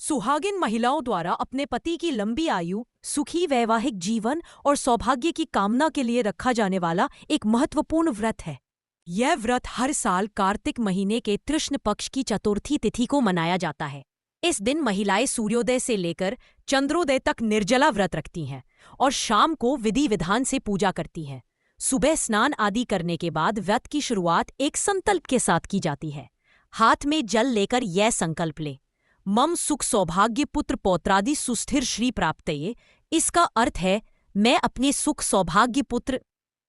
सुहागिन महिलाओं द्वारा अपने पति की लंबी आयु, सुखी वैवाहिक जीवन और सौभाग्य की कामना के लिए रखा जाने वाला एक महत्वपूर्ण व्रत है। यह व्रत हर साल कार्तिक महीने के कृष्ण पक्ष की चतुर्थी तिथि को मनाया जाता है। इस दिन महिलाएं सूर्योदय से लेकर चंद्रोदय तक निर्जला व्रत रखती हैं और शाम को विधि विधान से पूजा करती हैं। सुबह स्नान आदि करने के बाद व्रत की शुरुआत एक संकल्प के साथ की जाती है। हाथ में जल लेकर यह संकल्प ले, मम सुख सौभाग्य पुत्र पौत्रादि सुस्थिर श्री प्राप्तये। इसका अर्थ है, मैं अपने सुख सौभाग्य पुत्र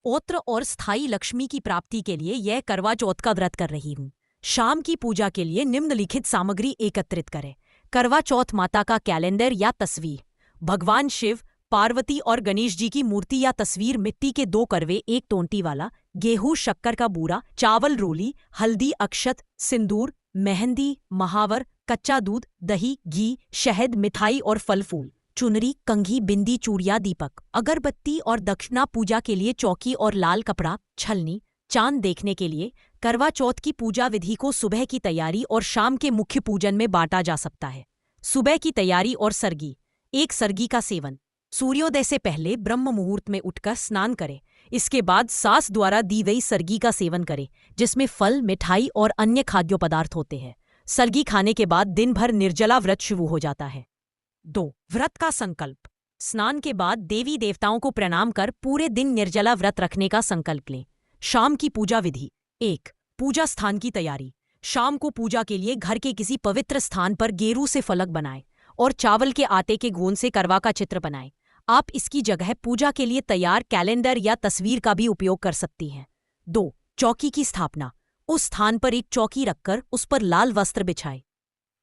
पौत्र और स्थायी लक्ष्मी की प्राप्ति के लिए यह करवा चौथ का व्रत कर रही हूँ। शाम की पूजा के लिए निम्नलिखित सामग्री एकत्रित करें। करवा चौथ माता का कैलेंडर या तस्वीर, भगवान शिव, पार्वती और गणेश जी की मूर्ति या तस्वीर, मिट्टी के 2 करवे, 1 टोंटी वाला, गेहूं शक्कर का बूरा, चावल रोली, हल्दी, अक्षत, सिंदूर, मेहंदी, महावर, कच्चा दूध, दही, घी, शहद, मिठाई और फल फूल, चुनरी, कंघी, बिंदी, चूड़िया, दीपक, अगरबत्ती और दक्षिणा। पूजा के लिए चौकी और लाल कपड़ा, छलनी, चांद देखने के लिए। करवा चौथ की पूजा विधि को सुबह की तैयारी और शाम के मुख्य पूजन में बांटा जा सकता है। सुबह की तैयारी और सरगी। 1 सरगी का सेवन। सूर्योदय से पहले ब्रह्म मुहूर्त में उठकर स्नान करें। इसके बाद सास द्वारा दी गई सरगी का सेवन करें, जिसमें फल, मिठाई और अन्य खाद्य पदार्थ होते हैं। सरगी खाने के बाद दिन भर निर्जला व्रत शुरू हो जाता है। 2. व्रत का संकल्प। स्नान के बाद देवी देवताओं को प्रणाम कर पूरे दिन निर्जला व्रत रखने का संकल्प लें। शाम की पूजा विधि। 1. पूजा स्थान की तैयारी। शाम को पूजा के लिए घर के किसी पवित्र स्थान पर गेरू से फलक बनाएं और चावल के आटे के गोंद से करवा का चित्र बनाएं। आप इसकी जगह पूजा के लिए तैयार कैलेंडर या तस्वीर का भी उपयोग कर सकती हैं। 2. चौकी की स्थापना। उस स्थान पर एक चौकी रखकर उस पर लाल वस्त्र बिछाएं।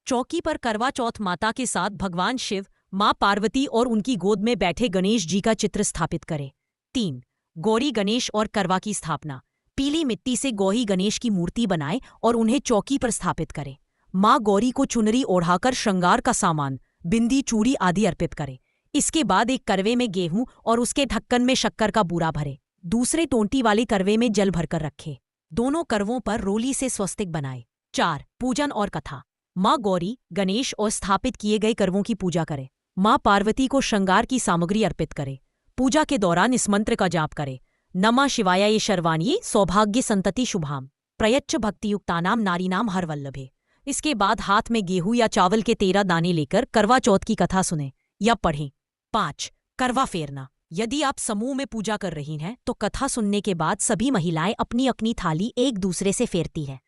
चौकी पर करवा चौथ माता के साथ भगवान शिव, मां पार्वती और उनकी गोद में बैठे गणेश जी का चित्र स्थापित करें। 3. गौरी गणेश और करवा की स्थापना। पीली मिट्टी से गौरी गणेश की मूर्ति बनाएं और उन्हें चौकी पर स्थापित करें। मां गौरी को चुनरी ओढ़ाकर श्रृंगार का सामान, बिंदी, चूड़ी आदि अर्पित करें। इसके बाद एक करवे में गेहूं और उसके ढक्कन में शक्कर का बूरा भरें। दूसरे टोंटी वाले करवे में जल भरकर रखें। दोनों करवों पर रोली से स्वस्तिक बनाएं। 4. पूजन और कथा। मां गौरी, गणेश और स्थापित किए गए करवों की पूजा करें। मां पार्वती को श्रृंगार की सामग्री अर्पित करें। पूजा के दौरान इस मंत्र का जाप करें, नमः शिवाय ये शर्वाणी सौभाग्य संतति शुभाम प्रयच्च भक्तियुक्तानाम नारीनाम हर वल्लभे। इसके बाद हाथ में गेहूं या चावल के 13 दाने लेकर करवा चौथ की कथा सुनें या पढ़ें। 5. करवा फेरना। यदि आप समूह में पूजा कर रही हैं तो कथा सुनने के बाद सभी महिलाएं अपनी अपनी थाली एक दूसरे से फेरती हैं।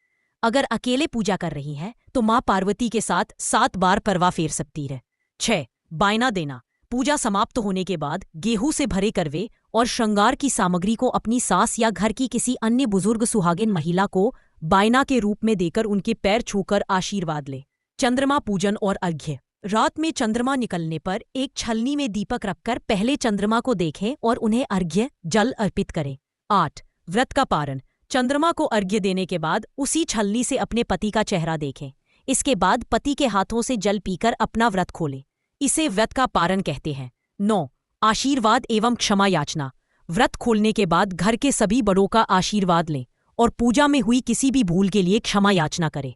अगर अकेले पूजा कर रही हैं तो मां पार्वती के साथ 7 बार करवा फेर सकती है। 6. बायना देना। पूजा समाप्त होने के बाद गेहूं से भरे करवे और श्रृंगार की सामग्री को अपनी सास या घर की किसी अन्य बुजुर्ग सुहागिन महिला को बायना के रूप में देकर उनके पैर छूकर आशीर्वाद ले। चंद्रमा पूजन और अर्घ्य। रात में चंद्रमा निकलने पर एक छलनी में दीपक रखकर पहले चंद्रमा को देखें और उन्हें अर्घ्य जल अर्पित करें। 8. व्रत का पारण। चंद्रमा को अर्घ्य देने के बाद उसी छलनी से अपने पति का चेहरा देखें। इसके बाद पति के हाथों से जल पीकर अपना व्रत खोलें। इसे व्रत का पारण कहते हैं। 9. आशीर्वाद एवं क्षमा याचना। व्रत खोलने के बाद घर के सभी बड़ों का आशीर्वाद लें और पूजा में हुई किसी भी भूल के लिए क्षमा याचना करें।